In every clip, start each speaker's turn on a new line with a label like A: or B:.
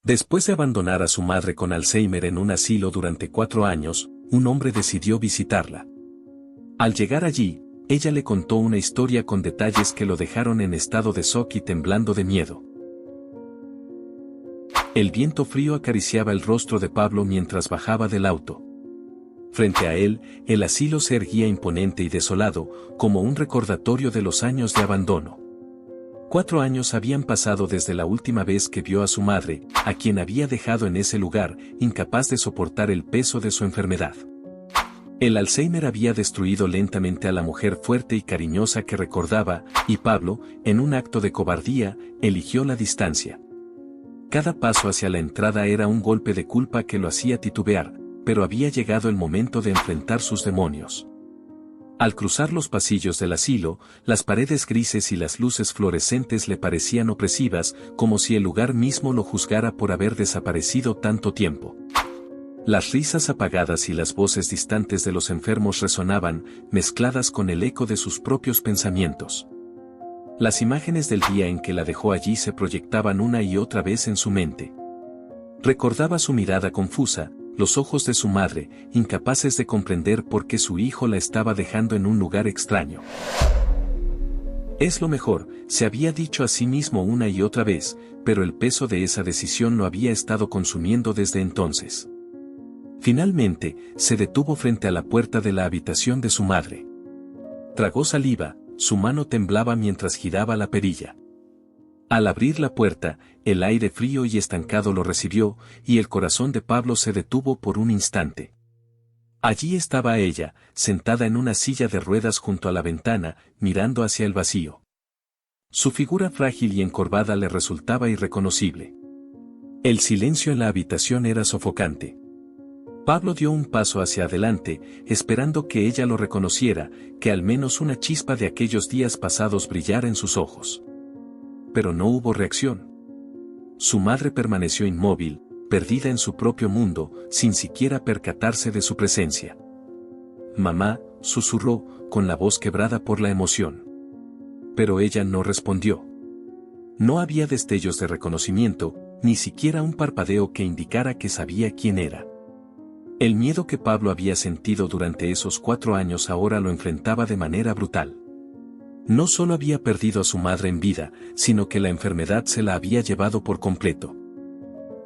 A: Después de abandonar a su madre con Alzheimer en un asilo durante 4 años, un hombre decidió visitarla. Al llegar allí, ella le contó una historia con detalles que lo dejaron en estado de shock y temblando de miedo. El viento frío acariciaba el rostro de Pablo mientras bajaba del auto. Frente a él, el asilo se erguía imponente y desolado, como un recordatorio de los años de abandono. 4 años habían pasado desde la última vez que vio a su madre, a quien había dejado en ese lugar, incapaz de soportar el peso de su enfermedad. El Alzheimer había destruido lentamente a la mujer fuerte y cariñosa que recordaba, y Pablo, en un acto de cobardía, eligió la distancia. Cada paso hacia la entrada era un golpe de culpa que lo hacía titubear, pero había llegado el momento de enfrentar sus demonios. Al cruzar los pasillos del asilo, las paredes grises y las luces fluorescentes le parecían opresivas, como si el lugar mismo lo juzgara por haber desaparecido tanto tiempo. Las risas apagadas y las voces distantes de los enfermos resonaban, mezcladas con el eco de sus propios pensamientos. Las imágenes del día en que la dejó allí se proyectaban una y otra vez en su mente. Recordaba su mirada confusa, los ojos de su madre, incapaces de comprender por qué su hijo la estaba dejando en un lugar extraño. Es lo mejor, se había dicho a sí mismo una y otra vez, pero el peso de esa decisión lo había estado consumiendo desde entonces. Finalmente, se detuvo frente a la puerta de la habitación de su madre. Tragó saliva, su mano temblaba mientras giraba la perilla. Al abrir la puerta, el aire frío y estancado lo recibió, y el corazón de Pablo se detuvo por un instante. Allí estaba ella, sentada en una silla de ruedas junto a la ventana, mirando hacia el vacío. Su figura frágil y encorvada le resultaba irreconocible. El silencio en la habitación era sofocante. Pablo dio un paso hacia adelante, esperando que ella lo reconociera, que al menos una chispa de aquellos días pasados brillara en sus ojos. Pero no hubo reacción. Su madre permaneció inmóvil, perdida en su propio mundo, sin siquiera percatarse de su presencia. «Mamá», susurró, con la voz quebrada por la emoción. Pero ella no respondió. No había destellos de reconocimiento, ni siquiera un parpadeo que indicara que sabía quién era. El miedo que Pablo había sentido durante esos 4 años ahora lo enfrentaba de manera brutal. No solo había perdido a su madre en vida, sino que la enfermedad se la había llevado por completo.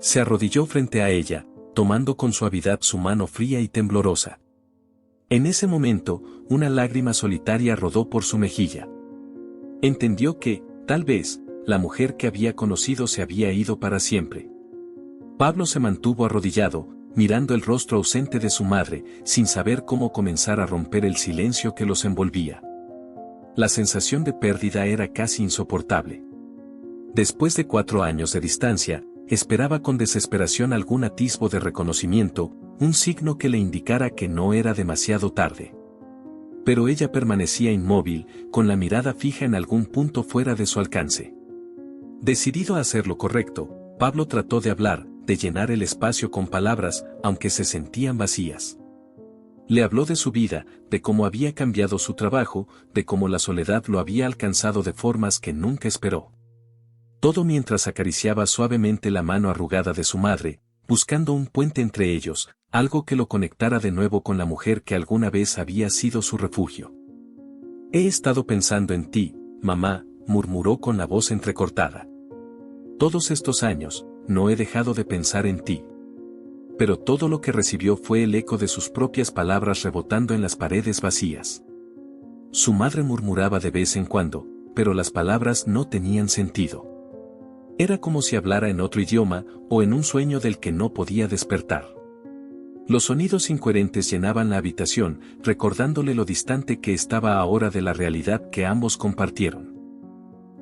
A: Se arrodilló frente a ella, tomando con suavidad su mano fría y temblorosa. En ese momento, una lágrima solitaria rodó por su mejilla. Entendió que, tal vez, la mujer que había conocido se había ido para siempre. Pablo se mantuvo arrodillado, mirando el rostro ausente de su madre, sin saber cómo comenzar a romper el silencio que los envolvía. La sensación de pérdida era casi insoportable. Después de 4 años de distancia, esperaba con desesperación algún atisbo de reconocimiento, un signo que le indicara que no era demasiado tarde. Pero ella permanecía inmóvil, con la mirada fija en algún punto fuera de su alcance. Decidido a hacer lo correcto, Pablo trató de hablar, de llenar el espacio con palabras, aunque se sentían vacías. Le habló de su vida, de cómo había cambiado su trabajo, de cómo la soledad lo había alcanzado de formas que nunca esperó. Todo mientras acariciaba suavemente la mano arrugada de su madre, buscando un puente entre ellos, algo que lo conectara de nuevo con la mujer que alguna vez había sido su refugio. «He estado pensando en ti, mamá», murmuró con la voz entrecortada. «Todos estos años, no he dejado de pensar en ti». Pero todo lo que recibió fue el eco de sus propias palabras rebotando en las paredes vacías. Su madre murmuraba de vez en cuando, pero las palabras no tenían sentido. Era como si hablara en otro idioma, o en un sueño del que no podía despertar. Los sonidos incoherentes llenaban la habitación, recordándole lo distante que estaba ahora de la realidad que ambos compartieron.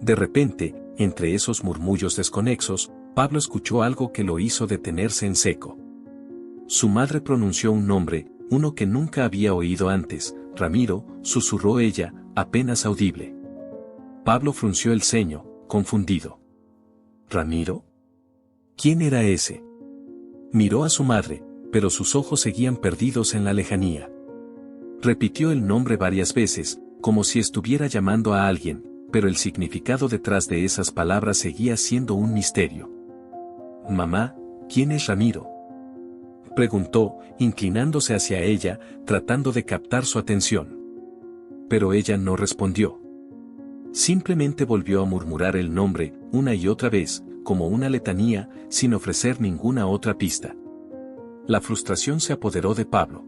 A: De repente, entre esos murmullos desconexos, Pablo escuchó algo que lo hizo detenerse en seco. Su madre pronunció un nombre, uno que nunca había oído antes. «Ramiro», susurró ella, apenas audible. Pablo frunció el ceño, confundido. «¿Ramiro? ¿Quién era ese?» Miró a su madre, pero sus ojos seguían perdidos en la lejanía. Repitió el nombre varias veces, como si estuviera llamando a alguien, pero el significado detrás de esas palabras seguía siendo un misterio. Mamá, ¿quién es Ramiro?, preguntó, inclinándose hacia ella, tratando de captar su atención. Pero ella no respondió. Simplemente volvió a murmurar el nombre, una y otra vez, como una letanía, sin ofrecer ninguna otra pista. La frustración se apoderó de Pablo.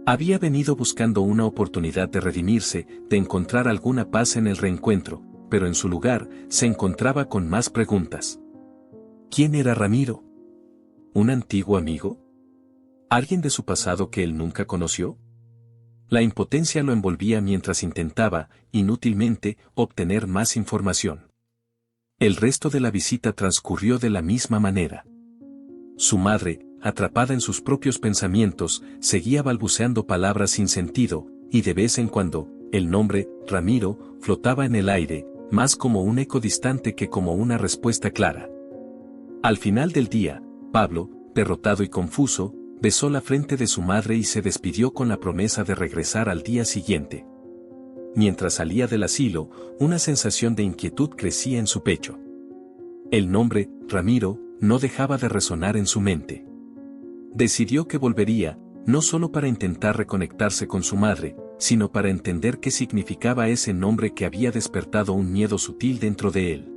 A: Había venido buscando una oportunidad de redimirse, de encontrar alguna paz en el reencuentro, pero en su lugar, se encontraba con más preguntas. ¿Quién era Ramiro? ¿Un antiguo amigo? ¿Alguien de su pasado que él nunca conoció? La impotencia lo envolvía mientras intentaba, inútilmente, obtener más información. El resto de la visita transcurrió de la misma manera. Su madre, atrapada en sus propios pensamientos, seguía balbuceando palabras sin sentido, y de vez en cuando, el nombre, Ramiro, flotaba en el aire, más como un eco distante que como una respuesta clara. Al final del día, Pablo, derrotado y confuso, besó la frente de su madre y se despidió con la promesa de regresar al día siguiente. Mientras salía del asilo, una sensación de inquietud crecía en su pecho. El nombre, Ramiro, no dejaba de resonar en su mente. Decidió que volvería, no solo para intentar reconectarse con su madre, sino para entender qué significaba ese nombre que había despertado un miedo sutil dentro de él.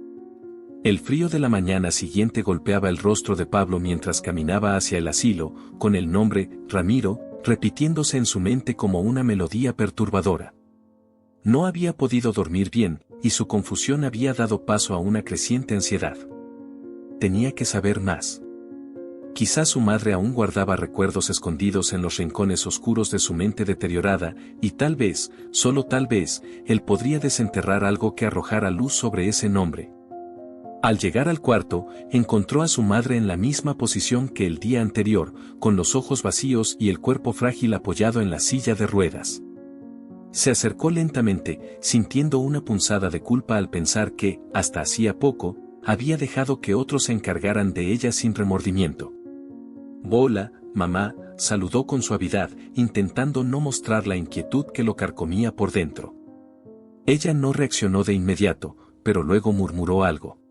A: El frío de la mañana siguiente golpeaba el rostro de Pablo mientras caminaba hacia el asilo, con el nombre, Ramiro, repitiéndose en su mente como una melodía perturbadora. No había podido dormir bien, y su confusión había dado paso a una creciente ansiedad. Tenía que saber más. Quizás su madre aún guardaba recuerdos escondidos en los rincones oscuros de su mente deteriorada, y tal vez, solo tal vez, él podría desenterrar algo que arrojara luz sobre ese nombre. Al llegar al cuarto, encontró a su madre en la misma posición que el día anterior, con los ojos vacíos y el cuerpo frágil apoyado en la silla de ruedas. Se acercó lentamente, sintiendo una punzada de culpa al pensar que, hasta hacía poco, había dejado que otros se encargaran de ella sin remordimiento. Hola, mamá, saludó con suavidad, intentando no mostrar la inquietud que lo carcomía por dentro. Ella no reaccionó de inmediato, pero luego murmuró algo.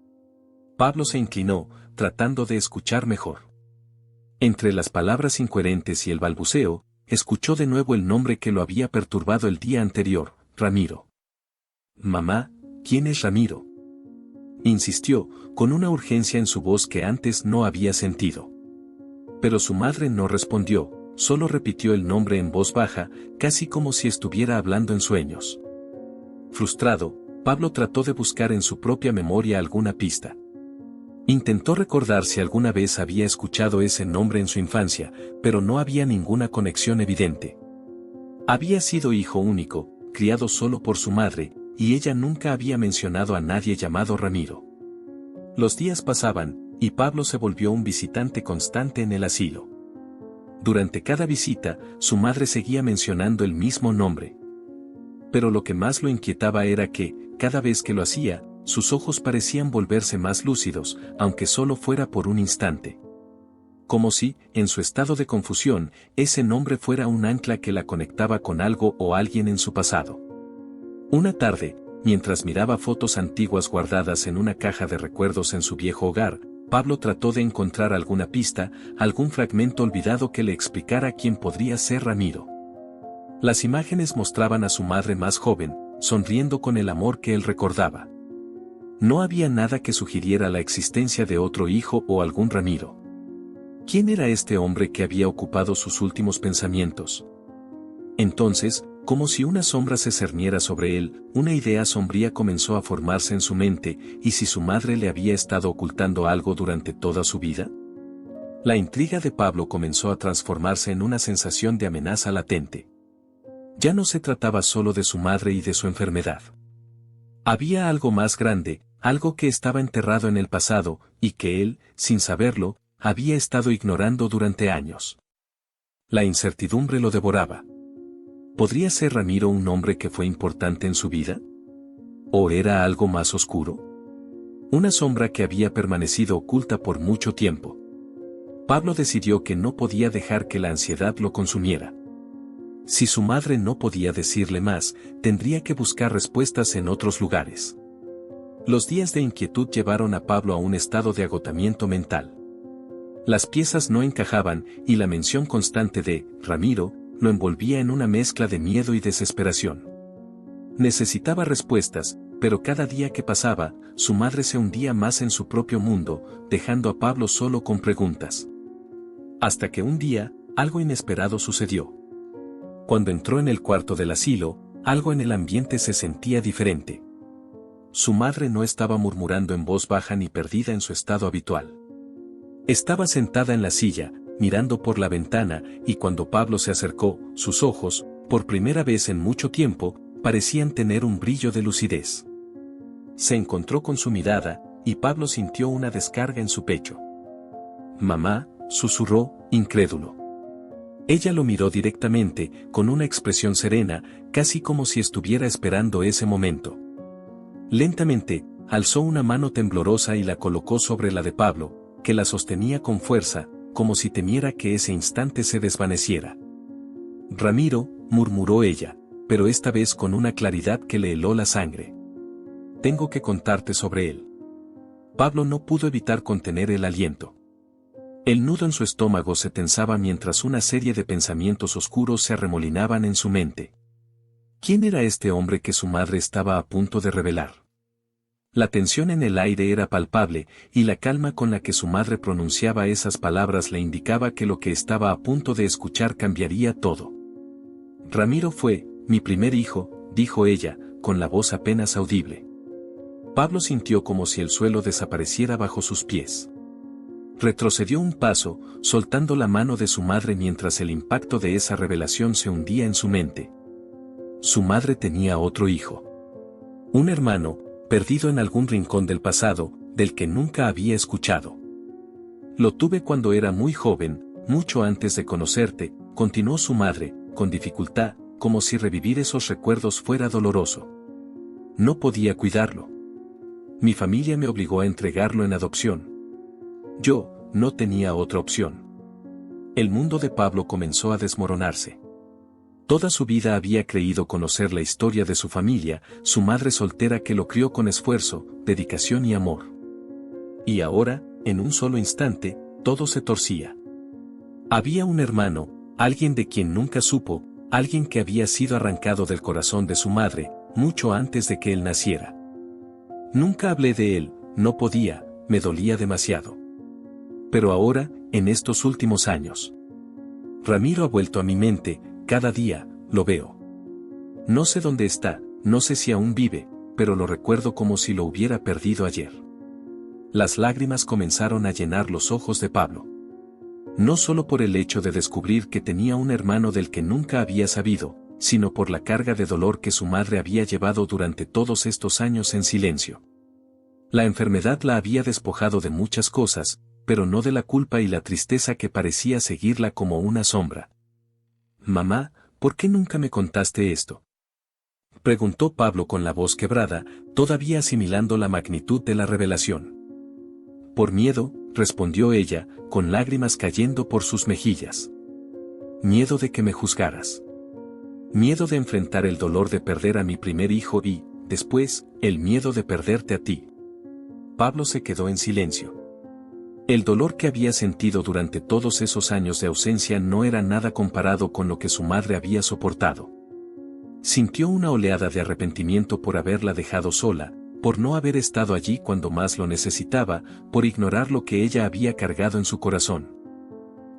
A: Pablo se inclinó, tratando de escuchar mejor. Entre las palabras incoherentes y el balbuceo, escuchó de nuevo el nombre que lo había perturbado el día anterior, Ramiro. Mamá, ¿quién es Ramiro?, insistió, con una urgencia en su voz que antes no había sentido. Pero su madre no respondió, solo repitió el nombre en voz baja, casi como si estuviera hablando en sueños. Frustrado, Pablo trató de buscar en su propia memoria alguna pista. Intentó recordar si alguna vez había escuchado ese nombre en su infancia, pero no había ninguna conexión evidente. Había sido hijo único, criado solo por su madre, y ella nunca había mencionado a nadie llamado Ramiro. Los días pasaban, y Pablo se volvió un visitante constante en el asilo. Durante cada visita, su madre seguía mencionando el mismo nombre. Pero lo que más lo inquietaba era que, cada vez que lo hacía, sus ojos parecían volverse más lúcidos, aunque solo fuera por un instante. Como si, en su estado de confusión, ese nombre fuera un ancla que la conectaba con algo o alguien en su pasado. Una tarde, mientras miraba fotos antiguas guardadas en una caja de recuerdos en su viejo hogar, Pablo trató de encontrar alguna pista, algún fragmento olvidado que le explicara quién podría ser Ramiro. Las imágenes mostraban a su madre más joven, sonriendo con el amor que él recordaba. No había nada que sugiriera la existencia de otro hijo o algún Ramiro. ¿Quién era este hombre que había ocupado sus últimos pensamientos? Entonces, como si una sombra se cerniera sobre él, una idea sombría comenzó a formarse en su mente, ¿y si su madre le había estado ocultando algo durante toda su vida? La intriga de Pablo comenzó a transformarse en una sensación de amenaza latente. Ya no se trataba solo de su madre y de su enfermedad. Había algo más grande, algo que estaba enterrado en el pasado, y que él, sin saberlo, había estado ignorando durante años. La incertidumbre lo devoraba. ¿Podría ser Ramiro un hombre que fue importante en su vida? ¿O era algo más oscuro? Una sombra que había permanecido oculta por mucho tiempo. Pablo decidió que no podía dejar que la ansiedad lo consumiera. Si su madre no podía decirle más, tendría que buscar respuestas en otros lugares. Los días de inquietud llevaron a Pablo a un estado de agotamiento mental. Las piezas no encajaban y la mención constante de Ramiro lo envolvía en una mezcla de miedo y desesperación. Necesitaba respuestas, pero cada día que pasaba, su madre se hundía más en su propio mundo, dejando a Pablo solo con preguntas. Hasta que un día, algo inesperado sucedió. Cuando entró en el cuarto del asilo, algo en el ambiente se sentía diferente. Su madre no estaba murmurando en voz baja ni perdida en su estado habitual. Estaba sentada en la silla, mirando por la ventana, y cuando Pablo se acercó, sus ojos, por primera vez en mucho tiempo, parecían tener un brillo de lucidez. Se encontró con su mirada, y Pablo sintió una descarga en su pecho. «Mamá», susurró, incrédulo. Ella lo miró directamente, con una expresión serena, casi como si estuviera esperando ese momento. Lentamente, alzó una mano temblorosa y la colocó sobre la de Pablo, que la sostenía con fuerza, como si temiera que ese instante se desvaneciera. «Ramiro», murmuró ella, pero esta vez con una claridad que le heló la sangre. «Tengo que contarte sobre él». Pablo no pudo evitar contener el aliento. El nudo en su estómago se tensaba mientras una serie de pensamientos oscuros se arremolinaban en su mente. ¿Quién era este hombre que su madre estaba a punto de revelar? La tensión en el aire era palpable, y la calma con la que su madre pronunciaba esas palabras le indicaba que lo que estaba a punto de escuchar cambiaría todo. «Ramiro fue mi primer hijo», dijo ella, con la voz apenas audible. Pablo sintió como si el suelo desapareciera bajo sus pies. Retrocedió un paso, soltando la mano de su madre mientras el impacto de esa revelación se hundía en su mente. Su madre tenía otro hijo. Un hermano, perdido en algún rincón del pasado, del que nunca había escuchado. «Lo tuve cuando era muy joven, mucho antes de conocerte», continuó su madre, con dificultad, como si revivir esos recuerdos fuera doloroso. «No podía cuidarlo. Mi familia me obligó a entregarlo en adopción. Yo no tenía otra opción». El mundo de Pablo comenzó a desmoronarse. Toda su vida había creído conocer la historia de su familia, su madre soltera que lo crió con esfuerzo, dedicación y amor. Y ahora, en un solo instante, todo se torcía. Había un hermano, alguien de quien nunca supo, alguien que había sido arrancado del corazón de su madre, mucho antes de que él naciera. Nunca hablé de él, no podía, me dolía demasiado. Pero ahora, en estos últimos años, Ramiro ha vuelto a mi mente, cada día, lo veo. No sé dónde está, no sé si aún vive, pero lo recuerdo como si lo hubiera perdido ayer. Las lágrimas comenzaron a llenar los ojos de Pablo. No solo por el hecho de descubrir que tenía un hermano del que nunca había sabido, sino por la carga de dolor que su madre había llevado durante todos estos años en silencio. La enfermedad la había despojado de muchas cosas, pero no de la culpa y la tristeza que parecía seguirla como una sombra. «Mamá, ¿por qué nunca me contaste esto?», preguntó Pablo con la voz quebrada, todavía asimilando la magnitud de la revelación. «Por miedo», respondió ella, con lágrimas cayendo por sus mejillas. «Miedo de que me juzgaras. Miedo de enfrentar el dolor de perder a mi primer hijo y, después, el miedo de perderte a ti». Pablo se quedó en silencio. El dolor que había sentido durante todos esos años de ausencia no era nada comparado con lo que su madre había soportado. Sintió una oleada de arrepentimiento por haberla dejado sola, por no haber estado allí cuando más lo necesitaba, por ignorar lo que ella había cargado en su corazón.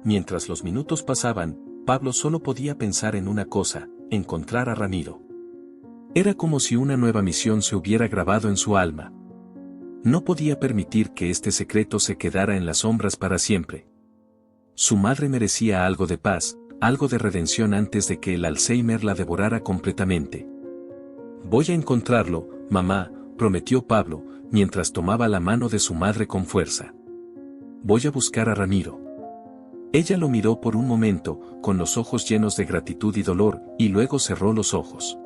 A: Mientras los minutos pasaban, Pablo solo podía pensar en una cosa: encontrar a Ramiro. Era como si una nueva misión se hubiera grabado en su alma. No podía permitir que este secreto se quedara en las sombras para siempre. Su madre merecía algo de paz, algo de redención antes de que el Alzheimer la devorara completamente. «Voy a encontrarlo, mamá», prometió Pablo, mientras tomaba la mano de su madre con fuerza. «Voy a buscar a Ramiro». Ella lo miró por un momento, con los ojos llenos de gratitud y dolor, y luego cerró los ojos.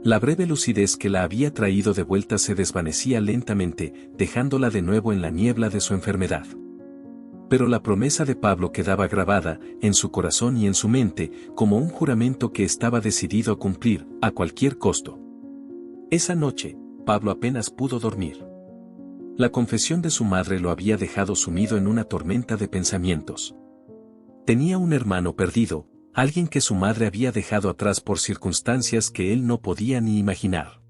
A: La breve lucidez que la había traído de vuelta se desvanecía lentamente, dejándola de nuevo en la niebla de su enfermedad. Pero la promesa de Pablo quedaba grabada, en su corazón y en su mente, como un juramento que estaba decidido a cumplir, a cualquier costo. Esa noche, Pablo apenas pudo dormir. La confesión de su madre lo había dejado sumido en una tormenta de pensamientos. Tenía un hermano perdido, alguien que su madre había dejado atrás por circunstancias que él no podía ni imaginar.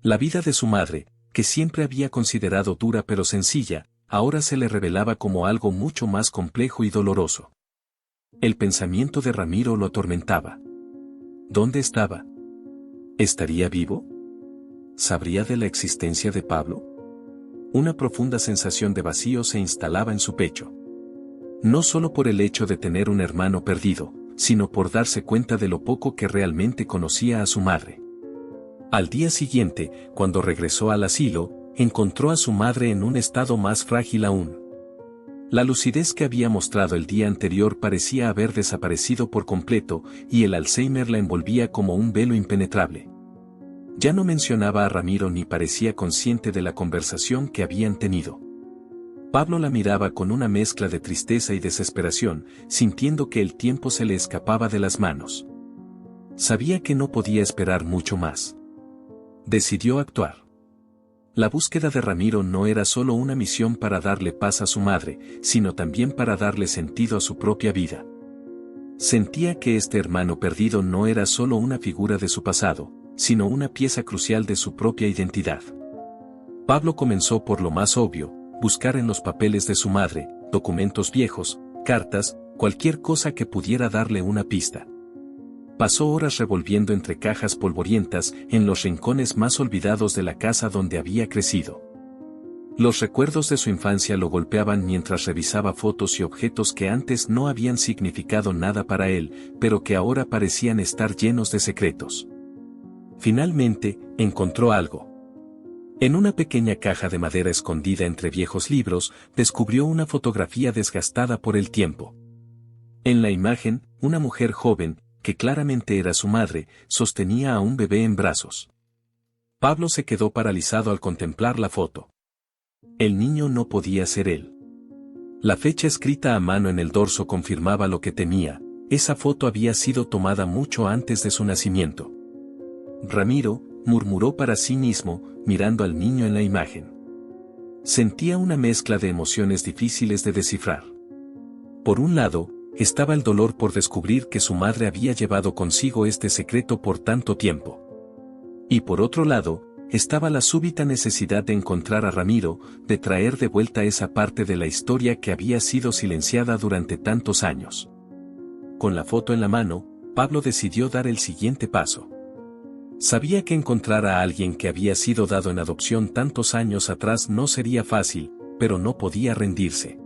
A: La vida de su madre, que siempre había considerado dura pero sencilla, ahora se le revelaba como algo mucho más complejo y doloroso. El pensamiento de Ramiro lo atormentaba. ¿Dónde estaba? ¿Estaría vivo? ¿Sabría de la existencia de Pablo? Una profunda sensación de vacío se instalaba en su pecho. No solo por el hecho de tener un hermano perdido, sino por darse cuenta de lo poco que realmente conocía a su madre. Al día siguiente, cuando regresó al asilo, encontró a su madre en un estado más frágil aún. La lucidez que había mostrado el día anterior parecía haber desaparecido por completo, y el Alzheimer la envolvía como un velo impenetrable. Ya no mencionaba a Ramiro ni parecía consciente de la conversación que habían tenido. Pablo la miraba con una mezcla de tristeza y desesperación, sintiendo que el tiempo se le escapaba de las manos. Sabía que no podía esperar mucho más. Decidió actuar. La búsqueda de Ramiro no era solo una misión para darle paz a su madre, sino también para darle sentido a su propia vida. Sentía que este hermano perdido no era solo una figura de su pasado, sino una pieza crucial de su propia identidad. Pablo comenzó por lo más obvio, buscar en los papeles de su madre, documentos viejos, cartas, cualquier cosa que pudiera darle una pista. Pasó horas revolviendo entre cajas polvorientas en los rincones más olvidados de la casa donde había crecido. Los recuerdos de su infancia lo golpeaban mientras revisaba fotos y objetos que antes no habían significado nada para él, pero que ahora parecían estar llenos de secretos. Finalmente, encontró algo. En una pequeña caja de madera escondida entre viejos libros, descubrió una fotografía desgastada por el tiempo. En la imagen, una mujer joven, que claramente era su madre, sostenía a un bebé en brazos. Pablo se quedó paralizado al contemplar la foto. El niño no podía ser él. La fecha escrita a mano en el dorso confirmaba lo que temía, esa foto había sido tomada mucho antes de su nacimiento. Ramiro, murmuró para sí mismo, mirando al niño en la imagen. Sentía una mezcla de emociones difíciles de descifrar. Por un lado, estaba el dolor por descubrir que su madre había llevado consigo este secreto por tanto tiempo. Y por otro lado, estaba la súbita necesidad de encontrar a Ramiro, de traer de vuelta esa parte de la historia que había sido silenciada durante tantos años. Con la foto en la mano, Pablo decidió dar el siguiente paso. Sabía que encontrar a alguien que había sido dado en adopción tantos años atrás no sería fácil, pero no podía rendirse.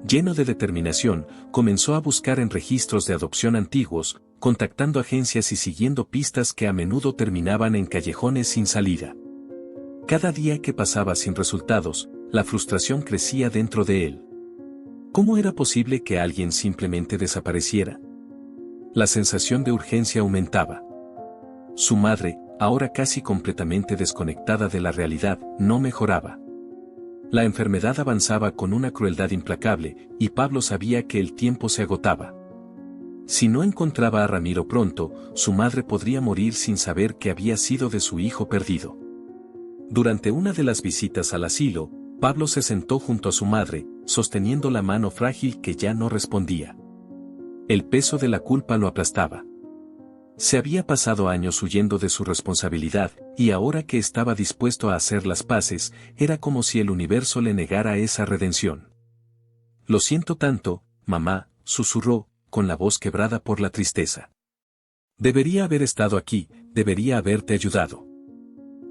A: Lleno de determinación, comenzó a buscar en registros de adopción antiguos, contactando agencias y siguiendo pistas que a menudo terminaban en callejones sin salida. Cada día que pasaba sin resultados, la frustración crecía dentro de él. ¿Cómo era posible que alguien simplemente desapareciera? La sensación de urgencia aumentaba. Su madre, ahora casi completamente desconectada de la realidad, no mejoraba. La enfermedad avanzaba con una crueldad implacable, y Pablo sabía que el tiempo se agotaba. Si no encontraba a Ramiro pronto, su madre podría morir sin saber qué había sido de su hijo perdido. Durante una de las visitas al asilo, Pablo se sentó junto a su madre, sosteniendo la mano frágil que ya no respondía. El peso de la culpa lo aplastaba. Se había pasado años huyendo de su responsabilidad, y ahora que estaba dispuesto a hacer las paces, era como si el universo le negara esa redención. «Lo siento tanto, mamá», susurró, con la voz quebrada por la tristeza. «Debería haber estado aquí, debería haberte ayudado».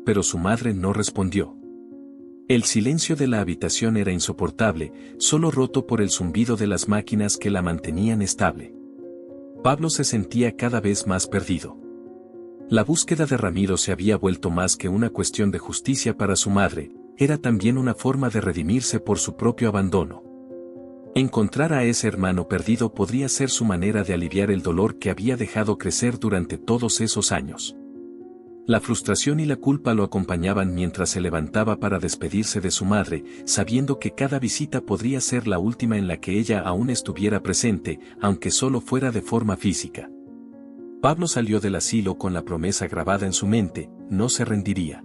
A: Pero su madre no respondió. El silencio de la habitación era insoportable, solo roto por el zumbido de las máquinas que la mantenían estable. Pablo se sentía cada vez más perdido. La búsqueda de Ramiro se había vuelto más que una cuestión de justicia para su madre, era también una forma de redimirse por su propio abandono. Encontrar a ese hermano perdido podría ser su manera de aliviar el dolor que había dejado crecer durante todos esos años. La frustración y la culpa lo acompañaban mientras se levantaba para despedirse de su madre, sabiendo que cada visita podría ser la última en la que ella aún estuviera presente, aunque solo fuera de forma física. Pablo salió del asilo con la promesa grabada en su mente, no se rendiría.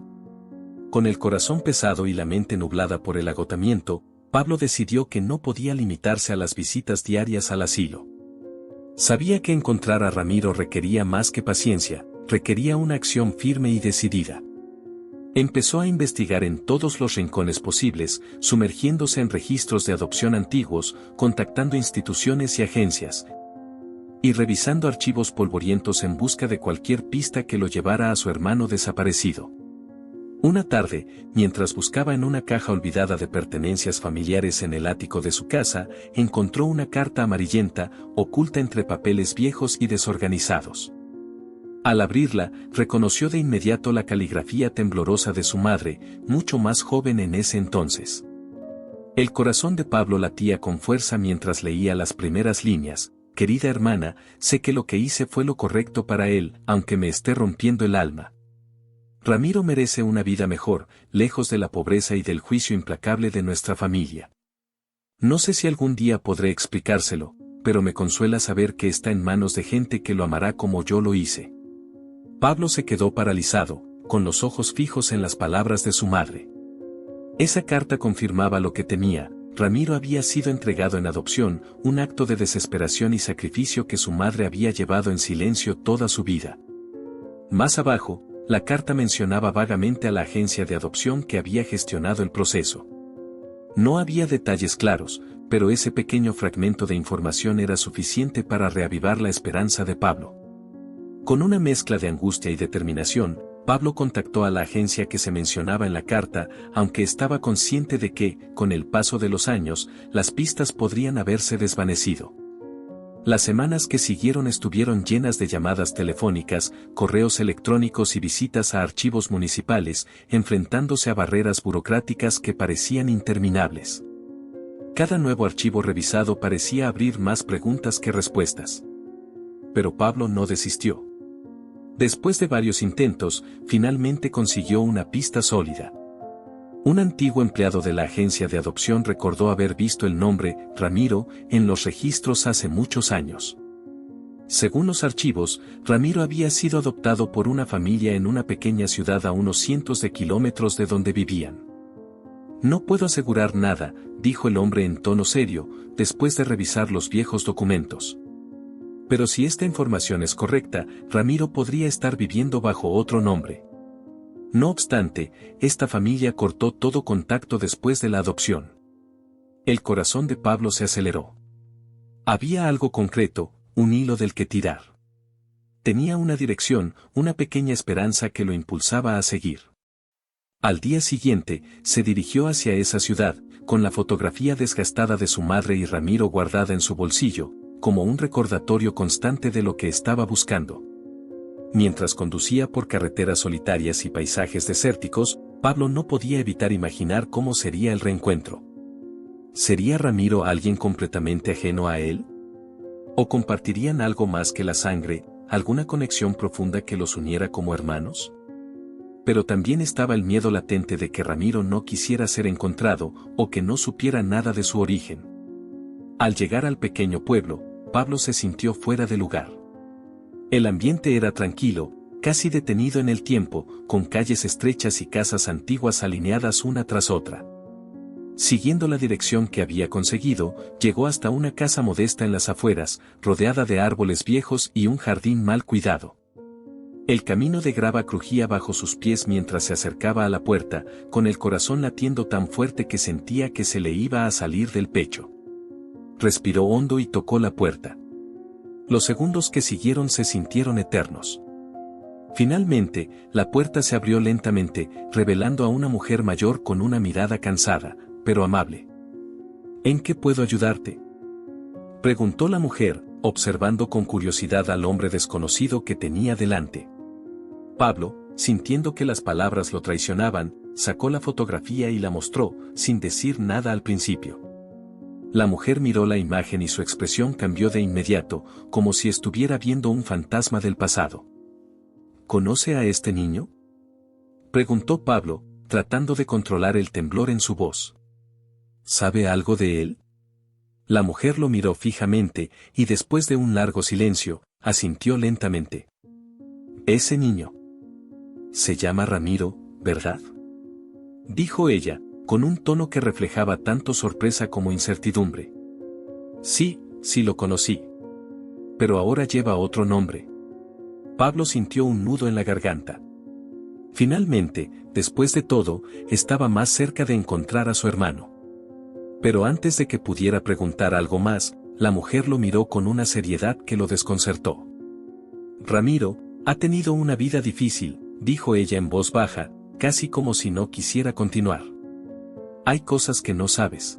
A: Con el corazón pesado y la mente nublada por el agotamiento, Pablo decidió que no podía limitarse a las visitas diarias al asilo. Sabía que encontrar a Ramiro requería más que paciencia, requería una acción firme y decidida. Empezó a investigar en todos los rincones posibles, sumergiéndose en registros de adopción antiguos, contactando instituciones y agencias, y revisando archivos polvorientos en busca de cualquier pista que lo llevara a su hermano desaparecido. Una tarde, mientras buscaba en una caja olvidada de pertenencias familiares en el ático de su casa, encontró una carta amarillenta, oculta entre papeles viejos y desorganizados. Al abrirla, reconoció de inmediato la caligrafía temblorosa de su madre, mucho más joven en ese entonces. El corazón de Pablo latía con fuerza mientras leía las primeras líneas. Querida hermana, sé que lo que hice fue lo correcto para él, aunque me esté rompiendo el alma. Ramiro merece una vida mejor, lejos de la pobreza y del juicio implacable de nuestra familia. No sé si algún día podré explicárselo, pero me consuela saber que está en manos de gente que lo amará como yo lo hice. Pablo se quedó paralizado, con los ojos fijos en las palabras de su madre. Esa carta confirmaba lo que temía. Ramiro había sido entregado en adopción, un acto de desesperación y sacrificio que su madre había llevado en silencio toda su vida. Más abajo, la carta mencionaba vagamente a la agencia de adopción que había gestionado el proceso. No había detalles claros, pero ese pequeño fragmento de información era suficiente para reavivar la esperanza de Pablo. Con una mezcla de angustia y determinación, Pablo contactó a la agencia que se mencionaba en la carta, aunque estaba consciente de que, con el paso de los años, las pistas podrían haberse desvanecido. Las semanas que siguieron estuvieron llenas de llamadas telefónicas, correos electrónicos y visitas a archivos municipales, enfrentándose a barreras burocráticas que parecían interminables. Cada nuevo archivo revisado parecía abrir más preguntas que respuestas. Pero Pablo no desistió. Después de varios intentos, finalmente consiguió una pista sólida. Un antiguo empleado de la agencia de adopción recordó haber visto el nombre, Ramiro, en los registros hace muchos años. Según los archivos, Ramiro había sido adoptado por una familia en una pequeña ciudad a unos cientos de kilómetros de donde vivían. No puedo asegurar nada, dijo el hombre en tono serio, después de revisar los viejos documentos. Pero si esta información es correcta, Ramiro podría estar viviendo bajo otro nombre. No obstante, esta familia cortó todo contacto después de la adopción. El corazón de Pablo se aceleró. Había algo concreto, un hilo del que tirar. Tenía una dirección, una pequeña esperanza que lo impulsaba a seguir. Al día siguiente, se dirigió hacia esa ciudad, con la fotografía desgastada de su madre y Ramiro guardada en su bolsillo, como un recordatorio constante de lo que estaba buscando. Mientras conducía por carreteras solitarias y paisajes desérticos, Pablo no podía evitar imaginar cómo sería el reencuentro. ¿Sería Ramiro alguien completamente ajeno a él? ¿O compartirían algo más que la sangre, alguna conexión profunda que los uniera como hermanos? Pero también estaba el miedo latente de que Ramiro no quisiera ser encontrado, o que no supiera nada de su origen. Al llegar al pequeño pueblo, Pablo se sintió fuera de lugar. El ambiente era tranquilo, casi detenido en el tiempo, con calles estrechas y casas antiguas alineadas una tras otra. Siguiendo la dirección que había conseguido, llegó hasta una casa modesta en las afueras, rodeada de árboles viejos y un jardín mal cuidado. El camino de grava crujía bajo sus pies mientras se acercaba a la puerta, con el corazón latiendo tan fuerte que sentía que se le iba a salir del pecho. Respiró hondo y tocó la puerta. Los segundos que siguieron se sintieron eternos. Finalmente, la puerta se abrió lentamente, revelando a una mujer mayor con una mirada cansada, pero amable. ¿En qué puedo ayudarte?, preguntó la mujer, observando con curiosidad al hombre desconocido que tenía delante. Pablo, sintiendo que las palabras lo traicionaban, sacó la fotografía y la mostró, sin decir nada al principio. La mujer miró la imagen y su expresión cambió de inmediato, como si estuviera viendo un fantasma del pasado. ¿Conoce a este niño?, preguntó Pablo, tratando de controlar el temblor en su voz. ¿Sabe algo de él? La mujer lo miró fijamente, y después de un largo silencio, asintió lentamente. Ese niño se llama Ramiro, ¿verdad?, dijo ella, con un tono que reflejaba tanto sorpresa como incertidumbre. Sí, sí lo conocí. Pero ahora lleva otro nombre. Pablo sintió un nudo en la garganta. Finalmente, después de todo, estaba más cerca de encontrar a su hermano. Pero antes de que pudiera preguntar algo más, la mujer lo miró con una seriedad que lo desconcertó. Ramiro, ha tenido una vida difícil, dijo ella en voz baja, casi como si no quisiera continuar. Hay cosas que no sabes.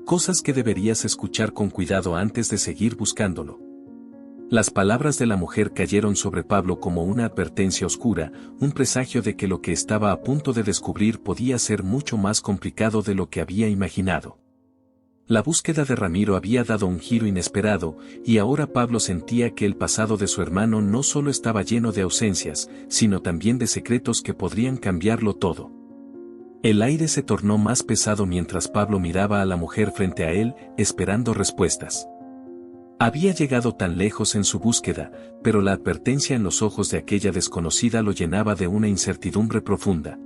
A: Cosas que deberías escuchar con cuidado antes de seguir buscándolo. Las palabras de la mujer cayeron sobre Pablo como una advertencia oscura, un presagio de que lo que estaba a punto de descubrir podía ser mucho más complicado de lo que había imaginado. La búsqueda de Ramiro había dado un giro inesperado, y ahora Pablo sentía que el pasado de su hermano no solo estaba lleno de ausencias, sino también de secretos que podrían cambiarlo todo. El aire se tornó más pesado mientras Pablo miraba a la mujer frente a él, esperando respuestas. Había llegado tan lejos en su búsqueda, pero la advertencia en los ojos de aquella desconocida lo llenaba de una incertidumbre profunda.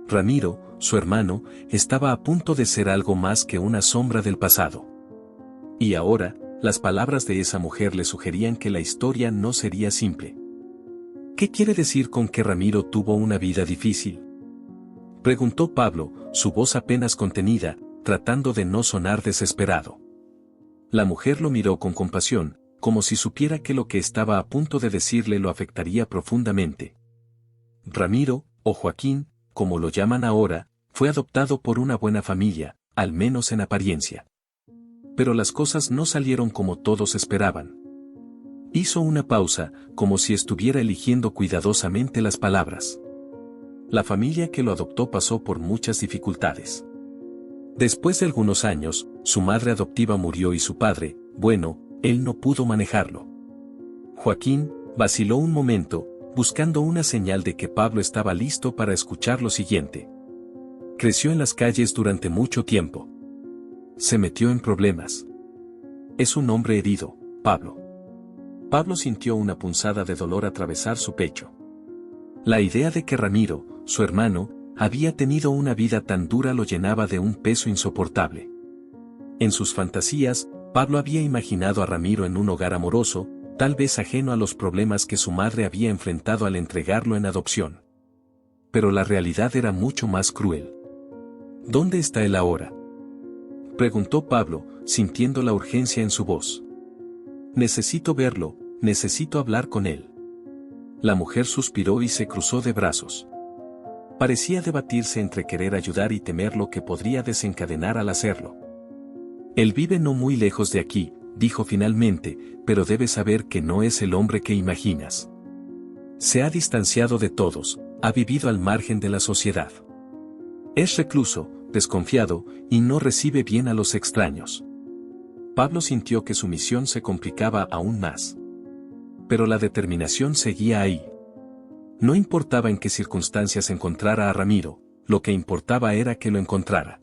A: Ramiro, su hermano, estaba a punto de ser algo más que una sombra del pasado. Y ahora, las palabras de esa mujer le sugerían que la historia no sería simple. ¿Qué quiere decir con que Ramiro tuvo una vida difícil?, preguntó Pablo, su voz apenas contenida, tratando de no sonar desesperado. La mujer lo miró con compasión, como si supiera que lo que estaba a punto de decirle lo afectaría profundamente. Ramiro, o Joaquín, como lo llaman ahora, fue adoptado por una buena familia, al menos en apariencia. Pero las cosas no salieron como todos esperaban. Hizo una pausa, como si estuviera eligiendo cuidadosamente las palabras. La familia que lo adoptó pasó por muchas dificultades. Después de algunos años, su madre adoptiva murió y su padre, bueno, él no pudo manejarlo. Joaquín vaciló un momento, buscando una señal de que Pablo estaba listo para escuchar lo siguiente. Creció en las calles durante mucho tiempo. Se metió en problemas. Es un hombre herido, Pablo. Pablo sintió una punzada de dolor atravesar su pecho. La idea de que Ramiro, su hermano, había tenido una vida tan dura lo llenaba de un peso insoportable. En sus fantasías, Pablo había imaginado a Ramiro en un hogar amoroso, tal vez ajeno a los problemas que su madre había enfrentado al entregarlo en adopción. Pero la realidad era mucho más cruel. ¿Dónde está él ahora?, preguntó Pablo, sintiendo la urgencia en su voz. Necesito verlo, necesito hablar con él. La mujer suspiró y se cruzó de brazos. Parecía debatirse entre querer ayudar y temer lo que podría desencadenar al hacerlo. Él vive no muy lejos de aquí, dijo finalmente, pero debes saber que no es el hombre que imaginas. Se ha distanciado de todos, ha vivido al margen de la sociedad. Es recluso, desconfiado, y no recibe bien a los extraños. Pablo sintió que su misión se complicaba aún más. Pero la determinación seguía ahí. No importaba en qué circunstancias encontrara a Ramiro, lo que importaba era que lo encontrara.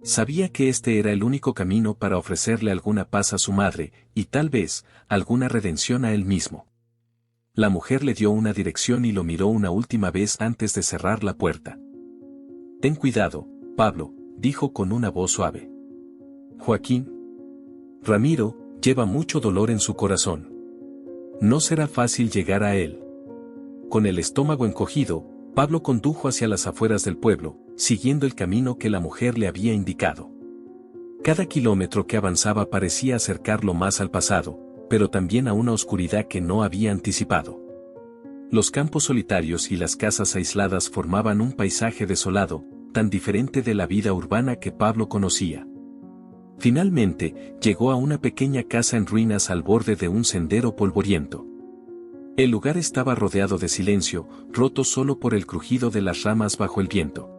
A: Sabía que este era el único camino para ofrecerle alguna paz a su madre, y tal vez, alguna redención a él mismo. La mujer le dio una dirección y lo miró una última vez antes de cerrar la puerta. Ten cuidado, Pablo, dijo con una voz suave. Joaquín. Ramiro, lleva mucho dolor en su corazón. No será fácil llegar a él. Con el estómago encogido, Pablo condujo hacia las afueras del pueblo, siguiendo el camino que la mujer le había indicado. Cada kilómetro que avanzaba parecía acercarlo más al pasado, pero también a una oscuridad que no había anticipado. Los campos solitarios y las casas aisladas formaban un paisaje desolado, tan diferente de la vida urbana que Pablo conocía. Finalmente, llegó a una pequeña casa en ruinas al borde de un sendero polvoriento. El lugar estaba rodeado de silencio, roto solo por el crujido de las ramas bajo el viento.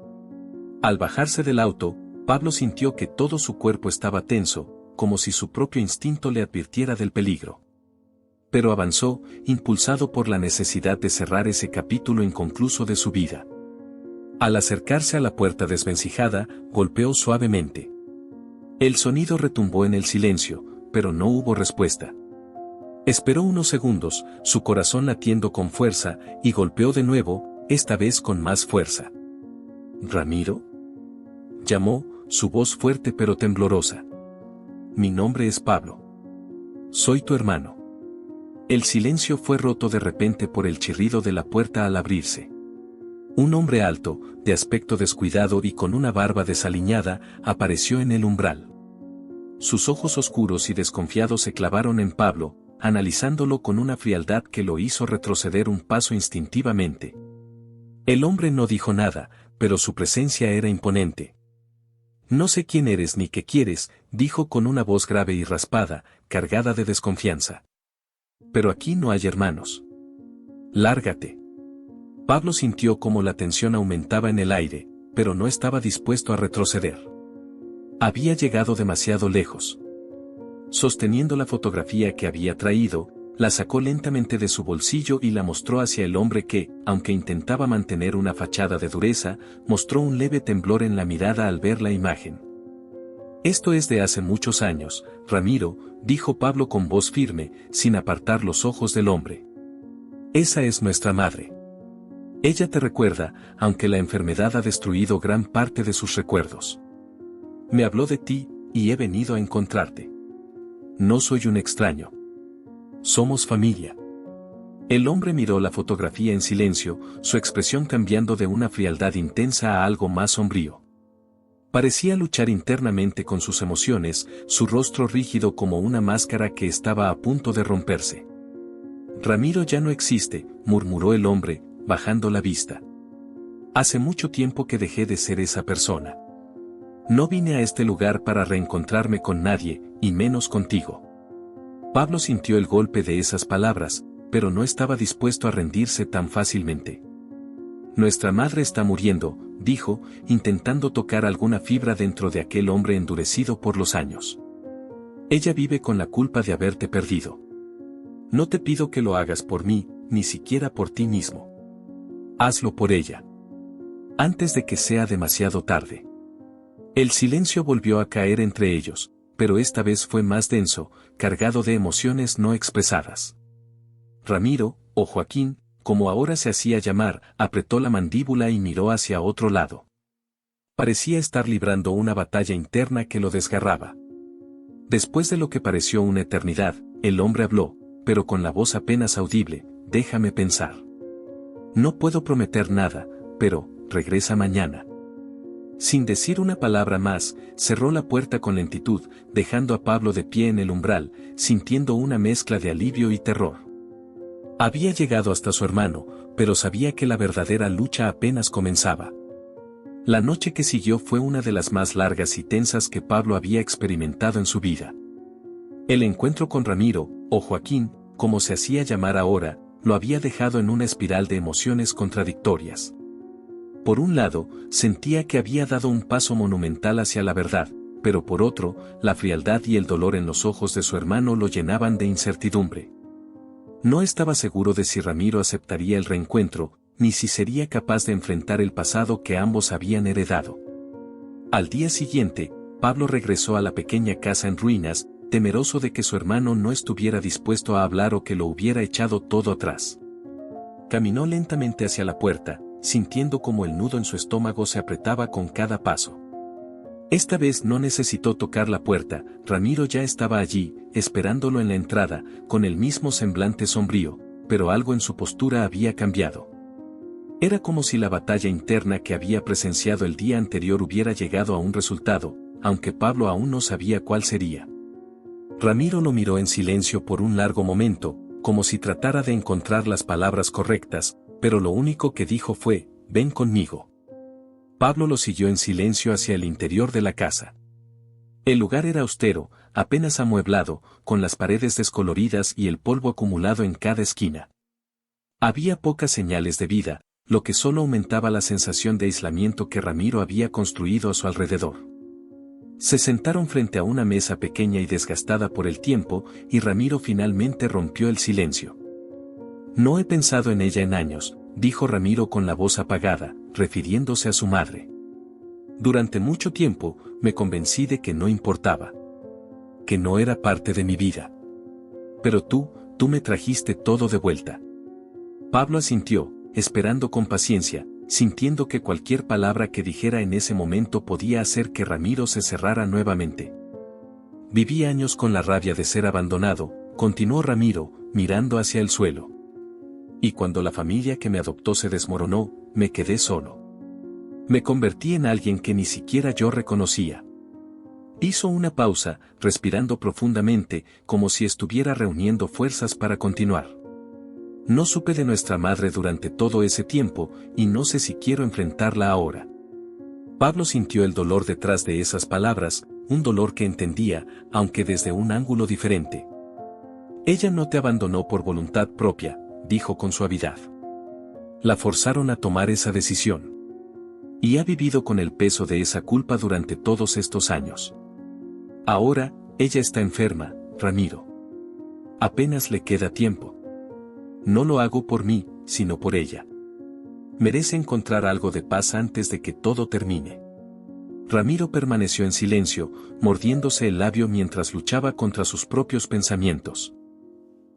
A: Al bajarse del auto, Pablo sintió que todo su cuerpo estaba tenso, como si su propio instinto le advirtiera del peligro. Pero avanzó, impulsado por la necesidad de cerrar ese capítulo inconcluso de su vida. Al acercarse a la puerta desvencijada, golpeó suavemente. El sonido retumbó en el silencio, pero no hubo respuesta. Esperó unos segundos, su corazón latiendo con fuerza, y golpeó de nuevo, esta vez con más fuerza. ¿Ramiro? Llamó, su voz fuerte pero temblorosa. Mi nombre es Pablo. Soy tu hermano. El silencio fue roto de repente por el chirrido de la puerta al abrirse. Un hombre alto, de aspecto descuidado y con una barba desaliñada, apareció en el umbral. Sus ojos oscuros y desconfiados se clavaron en Pablo, analizándolo con una frialdad que lo hizo retroceder un paso instintivamente. El hombre no dijo nada, pero su presencia era imponente. No sé quién eres ni qué quieres, dijo con una voz grave y raspada, cargada de desconfianza. Pero aquí no hay hermanos. Lárgate. Pablo sintió cómo la tensión aumentaba en el aire, pero no estaba dispuesto a retroceder. Había llegado demasiado lejos. Sosteniendo la fotografía que había traído, la sacó lentamente de su bolsillo y la mostró hacia el hombre que, aunque intentaba mantener una fachada de dureza, mostró un leve temblor en la mirada al ver la imagen. Esto es de hace muchos años, Ramiro, dijo Pablo con voz firme, sin apartar los ojos del hombre. Esa es nuestra madre. Ella te recuerda, aunque la enfermedad ha destruido gran parte de sus recuerdos. Me habló de ti, y he venido a encontrarte. No soy un extraño. Somos familia. El hombre miró la fotografía en silencio, su expresión cambiando de una frialdad intensa a algo más sombrío. Parecía luchar internamente con sus emociones, su rostro rígido como una máscara que estaba a punto de romperse. Ramiro ya no existe, murmuró el hombre, bajando la vista. Hace mucho tiempo que dejé de ser esa persona. No vine a este lugar para reencontrarme con nadie, y menos contigo. Pablo sintió el golpe de esas palabras, pero no estaba dispuesto a rendirse tan fácilmente. Nuestra madre está muriendo, dijo, intentando tocar alguna fibra dentro de aquel hombre endurecido por los años. Ella vive con la culpa de haberte perdido. No te pido que lo hagas por mí, ni siquiera por ti mismo. Hazlo por ella. Antes de que sea demasiado tarde. El silencio volvió a caer entre ellos, pero esta vez fue más denso, cargado de emociones no expresadas. Ramiro, o Joaquín, como ahora se hacía llamar, apretó la mandíbula y miró hacia otro lado. Parecía estar librando una batalla interna que lo desgarraba. Después de lo que pareció una eternidad, el hombre habló, pero con la voz apenas audible, déjame pensar. No puedo prometer nada, pero, regresa mañana. Sin decir una palabra más, cerró la puerta con lentitud, dejando a Pablo de pie en el umbral, sintiendo una mezcla de alivio y terror. Había llegado hasta su hermano, pero sabía que la verdadera lucha apenas comenzaba. La noche que siguió fue una de las más largas y tensas que Pablo había experimentado en su vida. El encuentro con Ramiro, o Joaquín, como se hacía llamar ahora, lo había dejado en una espiral de emociones contradictorias. Por un lado, sentía que había dado un paso monumental hacia la verdad, pero por otro, la frialdad y el dolor en los ojos de su hermano lo llenaban de incertidumbre. No estaba seguro de si Ramiro aceptaría el reencuentro, ni si sería capaz de enfrentar el pasado que ambos habían heredado. Al día siguiente, Pablo regresó a la pequeña casa en ruinas, temeroso de que su hermano no estuviera dispuesto a hablar o que lo hubiera echado todo atrás. Caminó lentamente hacia la puerta, sintiendo como el nudo en su estómago se apretaba con cada paso. Esta vez no necesitó tocar la puerta, Ramiro ya estaba allí, esperándolo en la entrada, con el mismo semblante sombrío, pero algo en su postura había cambiado. Era como si la batalla interna que había presenciado el día anterior hubiera llegado a un resultado, aunque Pablo aún no sabía cuál sería. Ramiro lo miró en silencio por un largo momento, como si tratara de encontrar las palabras correctas, pero lo único que dijo fue, ven conmigo. Pablo lo siguió en silencio hacia el interior de la casa. El lugar era austero, apenas amueblado, con las paredes descoloridas y el polvo acumulado en cada esquina. Había pocas señales de vida, lo que solo aumentaba la sensación de aislamiento que Ramiro había construido a su alrededor. Se sentaron frente a una mesa pequeña y desgastada por el tiempo, y Ramiro finalmente rompió el silencio. No he pensado en ella en años, dijo Ramiro con la voz apagada, refiriéndose a su madre. Durante mucho tiempo, me convencí de que no importaba. Que no era parte de mi vida. Pero tú me trajiste todo de vuelta. Pablo asintió, esperando con paciencia, sintiendo que cualquier palabra que dijera en ese momento podía hacer que Ramiro se cerrara nuevamente. Viví años con la rabia de ser abandonado, continuó Ramiro, mirando hacia el suelo. Y cuando la familia que me adoptó se desmoronó, me quedé solo. Me convertí en alguien que ni siquiera yo reconocía. Hizo una pausa, respirando profundamente, como si estuviera reuniendo fuerzas para continuar. No supe de nuestra madre durante todo ese tiempo, y no sé si quiero enfrentarla ahora. Pablo sintió el dolor detrás de esas palabras, un dolor que entendía, aunque desde un ángulo diferente. Ella no te abandonó por voluntad propia, dijo con suavidad. La forzaron a tomar esa decisión. Y ha vivido con el peso de esa culpa durante todos estos años. Ahora, ella está enferma, Ramiro. Apenas le queda tiempo. No lo hago por mí, sino por ella. Merece encontrar algo de paz antes de que todo termine. Ramiro permaneció en silencio, mordiéndose el labio mientras luchaba contra sus propios pensamientos.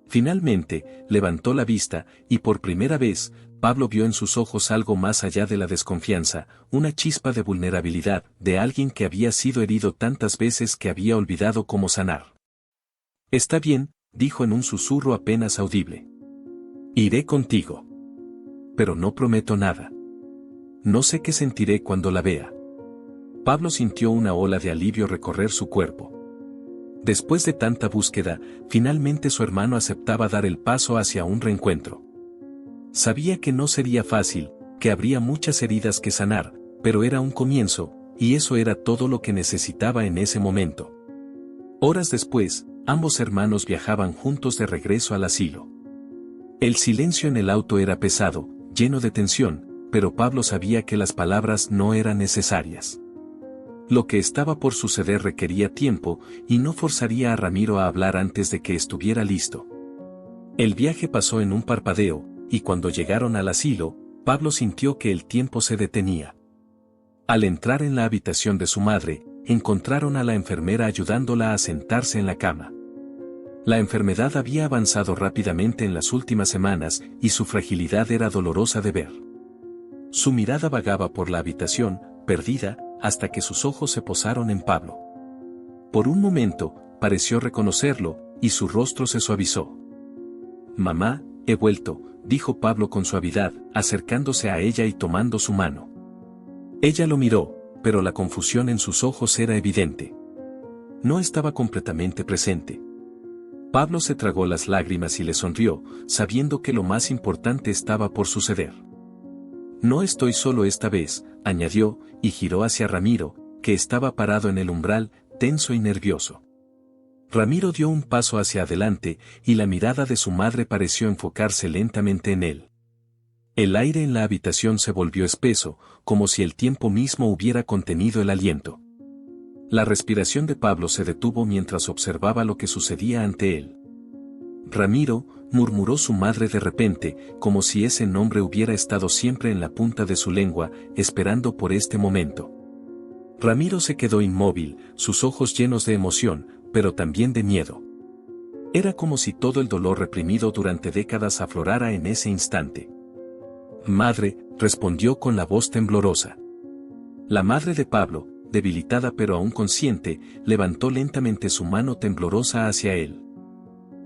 A: Finalmente, levantó la vista, y por primera vez, Pablo vio en sus ojos algo más allá de la desconfianza, una chispa de vulnerabilidad, de alguien que había sido herido tantas veces que había olvidado cómo sanar. Está bien, dijo en un susurro apenas audible. Iré contigo. Pero no prometo nada. No sé qué sentiré cuando la vea. Pablo sintió una ola de alivio recorrer su cuerpo. Después de tanta búsqueda, finalmente su hermano aceptaba dar el paso hacia un reencuentro. Sabía que no sería fácil, que habría muchas heridas que sanar, pero era un comienzo, y eso era todo lo que necesitaba en ese momento. Horas después, ambos hermanos viajaban juntos de regreso al asilo. El silencio en el auto era pesado, lleno de tensión, pero Pablo sabía que las palabras no eran necesarias. Lo que estaba por suceder requería tiempo, y no forzaría a Ramiro a hablar antes de que estuviera listo. El viaje pasó en un parpadeo, y cuando llegaron al asilo, Pablo sintió que el tiempo se detenía. Al entrar en la habitación de su madre, encontraron a la enfermera ayudándola a sentarse en la cama. La enfermedad había avanzado rápidamente en las últimas semanas, y su fragilidad era dolorosa de ver. Su mirada vagaba por la habitación, perdida, hasta que sus ojos se posaron en Pablo. Por un momento, pareció reconocerlo, y su rostro se suavizó. «Mamá, he vuelto», dijo Pablo con suavidad, acercándose a ella y tomando su mano. Ella lo miró, pero la confusión en sus ojos era evidente. No estaba completamente presente. Pablo se tragó las lágrimas y le sonrió, sabiendo que lo más importante estaba por suceder. «No estoy solo esta vez», añadió, y giró hacia Ramiro, que estaba parado en el umbral, tenso y nervioso. Ramiro dio un paso hacia adelante, y la mirada de su madre pareció enfocarse lentamente en él. El aire en la habitación se volvió espeso, como si el tiempo mismo hubiera contenido el aliento. La respiración de Pablo se detuvo mientras observaba lo que sucedía ante él. «Ramiro», murmuró su madre de repente, como si ese nombre hubiera estado siempre en la punta de su lengua, esperando por este momento. Ramiro se quedó inmóvil, sus ojos llenos de emoción, pero también de miedo. Era como si todo el dolor reprimido durante décadas aflorara en ese instante. «Madre», respondió con la voz temblorosa. La madre de Pablo, debilitada pero aún consciente, levantó lentamente su mano temblorosa hacia él.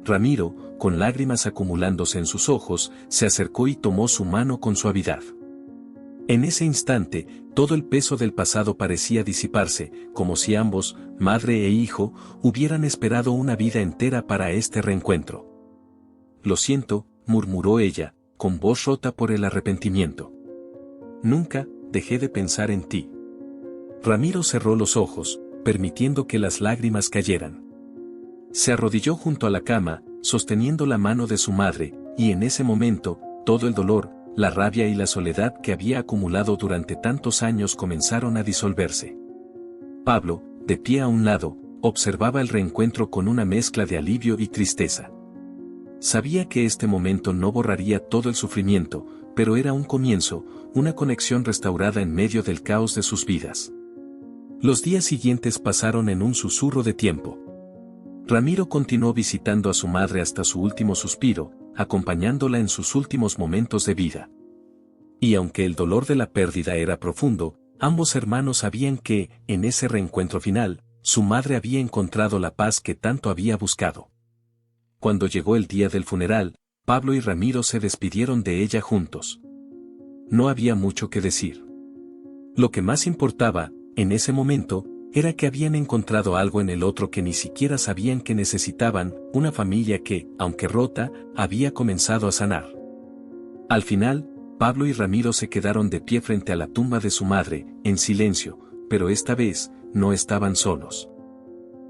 A: Ramiro, con lágrimas acumulándose en sus ojos, se acercó y tomó su mano con suavidad. En ese instante, todo el peso del pasado parecía disiparse, como si ambos, madre e hijo, hubieran esperado una vida entera para este reencuentro. «Lo siento», murmuró ella, con voz rota por el arrepentimiento. «Nunca dejé de pensar en ti». Ramiro cerró los ojos, permitiendo que las lágrimas cayeran. Se arrodilló junto a la cama, sosteniendo la mano de su madre, y en ese momento, todo el dolor, la rabia y la soledad que había acumulado durante tantos años comenzaron a disolverse. Pablo, de pie a un lado, observaba el reencuentro con una mezcla de alivio y tristeza. Sabía que este momento no borraría todo el sufrimiento, pero era un comienzo, una conexión restaurada en medio del caos de sus vidas. Los días siguientes pasaron en un susurro de tiempo. Ramiro continuó visitando a su madre hasta su último suspiro, acompañándola en sus últimos momentos de vida. Y aunque el dolor de la pérdida era profundo, ambos hermanos sabían que, en ese reencuentro final, su madre había encontrado la paz que tanto había buscado. Cuando llegó el día del funeral, Pablo y Ramiro se despidieron de ella juntos. No había mucho que decir. Lo que más importaba, en ese momento, era que habían encontrado algo en el otro que ni siquiera sabían que necesitaban, una familia que, aunque rota, había comenzado a sanar. Al final, Pablo y Ramiro se quedaron de pie frente a la tumba de su madre, en silencio, pero esta vez, no estaban solos.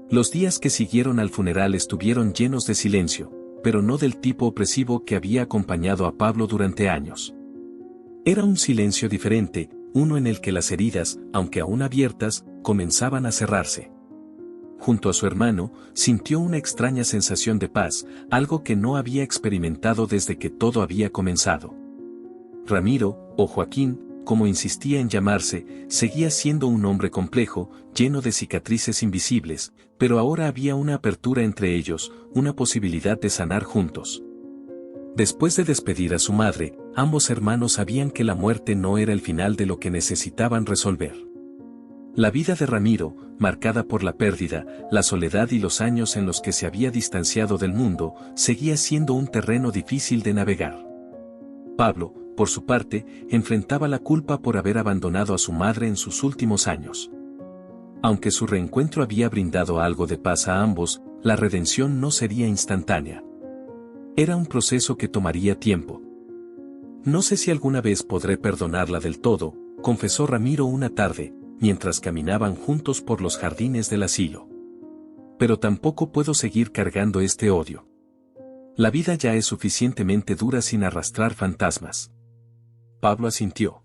A: Los días que siguieron al funeral estuvieron llenos de silencio, pero no del tipo opresivo que había acompañado a Pablo durante años. Era un silencio diferente, uno en el que las heridas, aunque aún abiertas, comenzaban a cerrarse. Junto a su hermano, sintió una extraña sensación de paz, algo que no había experimentado desde que todo había comenzado. Ramiro, o Joaquín, como insistía en llamarse, seguía siendo un hombre complejo, lleno de cicatrices invisibles, pero ahora había una apertura entre ellos, una posibilidad de sanar juntos. Después de despedir a su madre, ambos hermanos sabían que la muerte no era el final de lo que necesitaban resolver. La vida de Ramiro, marcada por la pérdida, la soledad y los años en los que se había distanciado del mundo, seguía siendo un terreno difícil de navegar. Pablo, por su parte, enfrentaba la culpa por haber abandonado a su madre en sus últimos años. Aunque su reencuentro había brindado algo de paz a ambos, la redención no sería instantánea. Era un proceso que tomaría tiempo. No sé si alguna vez podré perdonarla del todo, confesó Ramiro una tarde, mientras caminaban juntos por los jardines del asilo. Pero tampoco puedo seguir cargando este odio. La vida ya es suficientemente dura sin arrastrar fantasmas. Pablo asintió.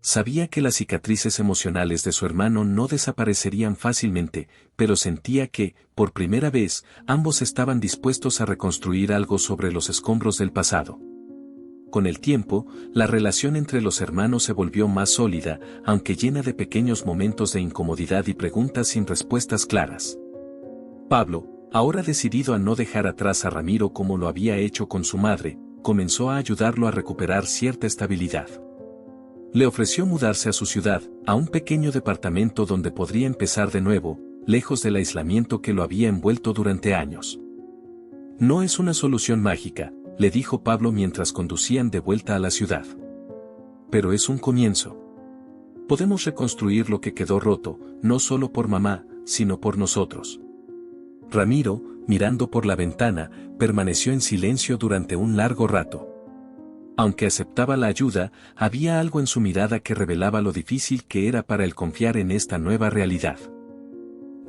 A: Sabía que las cicatrices emocionales de su hermano no desaparecerían fácilmente, pero sentía que, por primera vez, ambos estaban dispuestos a reconstruir algo sobre los escombros del pasado. Con el tiempo, la relación entre los hermanos se volvió más sólida, aunque llena de pequeños momentos de incomodidad y preguntas sin respuestas claras. Pablo, ahora decidido a no dejar atrás a Ramiro como lo había hecho con su madre, comenzó a ayudarlo a recuperar cierta estabilidad. Le ofreció mudarse a su ciudad, a un pequeño departamento donde podría empezar de nuevo, lejos del aislamiento que lo había envuelto durante años. No es una solución mágica, le dijo Pablo mientras conducían de vuelta a la ciudad. Pero es un comienzo. Podemos reconstruir lo que quedó roto, no solo por mamá, sino por nosotros. Ramiro, mirando por la ventana, permaneció en silencio durante un largo rato. Aunque aceptaba la ayuda, había algo en su mirada que revelaba lo difícil que era para él confiar en esta nueva realidad.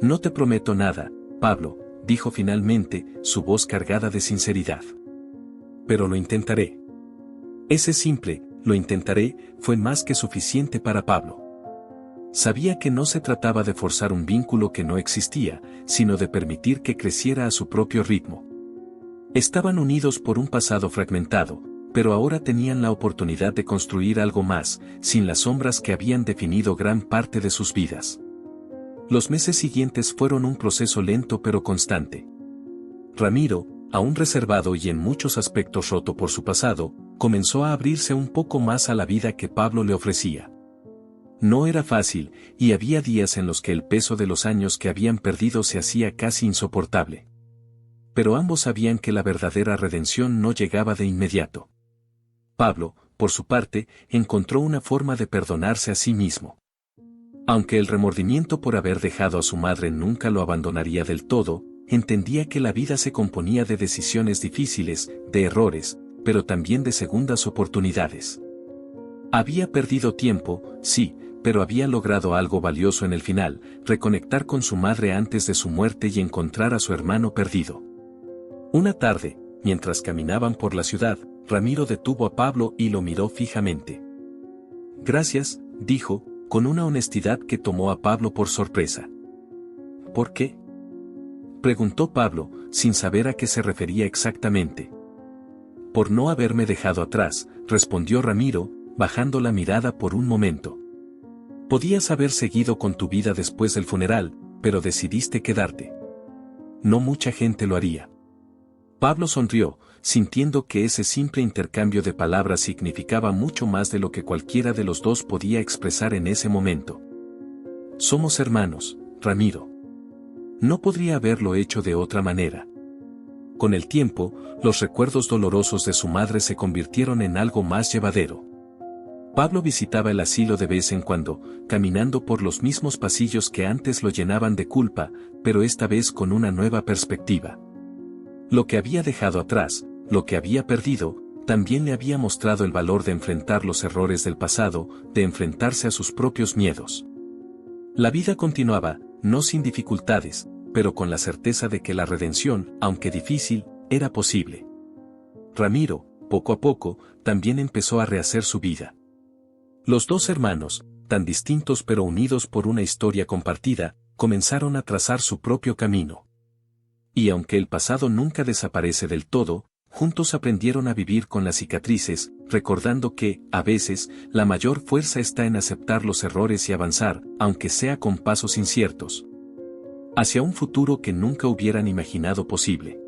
A: No te prometo nada, Pablo, dijo finalmente, su voz cargada de sinceridad. Pero lo intentaré. Ese simple, lo intentaré, fue más que suficiente para Pablo. Sabía que no se trataba de forzar un vínculo que no existía, sino de permitir que creciera a su propio ritmo. Estaban unidos por un pasado fragmentado, pero ahora tenían la oportunidad de construir algo más, sin las sombras que habían definido gran parte de sus vidas. Los meses siguientes fueron un proceso lento pero constante. Ramiro, aún reservado y en muchos aspectos roto por su pasado, comenzó a abrirse un poco más a la vida que Pablo le ofrecía. No era fácil, y había días en los que el peso de los años que habían perdido se hacía casi insoportable. Pero ambos sabían que la verdadera redención no llegaba de inmediato. Pablo, por su parte, encontró una forma de perdonarse a sí mismo. Aunque el remordimiento por haber dejado a su madre nunca lo abandonaría del todo, entendía que la vida se componía de decisiones difíciles, de errores, pero también de segundas oportunidades. Había perdido tiempo, sí, pero había logrado algo valioso en el final, reconectar con su madre antes de su muerte y encontrar a su hermano perdido. Una tarde, mientras caminaban por la ciudad, Ramiro detuvo a Pablo y lo miró fijamente. Gracias, dijo, con una honestidad que tomó a Pablo por sorpresa. ¿Por qué?, preguntó Pablo, sin saber a qué se refería exactamente. Por no haberme dejado atrás, respondió Ramiro, bajando la mirada por un momento. Podías haber seguido con tu vida después del funeral, pero decidiste quedarte. No mucha gente lo haría. Pablo sonrió, sintiendo que ese simple intercambio de palabras significaba mucho más de lo que cualquiera de los dos podía expresar en ese momento. Somos hermanos, Ramiro. No podría haberlo hecho de otra manera. Con el tiempo, los recuerdos dolorosos de su madre se convirtieron en algo más llevadero. Pablo visitaba el asilo de vez en cuando, caminando por los mismos pasillos que antes lo llenaban de culpa, pero esta vez con una nueva perspectiva. Lo que había dejado atrás, lo que había perdido, también le había mostrado el valor de enfrentar los errores del pasado, de enfrentarse a sus propios miedos. La vida continuaba, no sin dificultades, pero con la certeza de que la redención, aunque difícil, era posible. Ramiro, poco a poco, también empezó a rehacer su vida. Los dos hermanos, tan distintos pero unidos por una historia compartida, comenzaron a trazar su propio camino. Y aunque el pasado nunca desaparece del todo, juntos aprendieron a vivir con las cicatrices, recordando que, a veces, la mayor fuerza está en aceptar los errores y avanzar, aunque sea con pasos inciertos, hacia un futuro que nunca hubieran imaginado posible.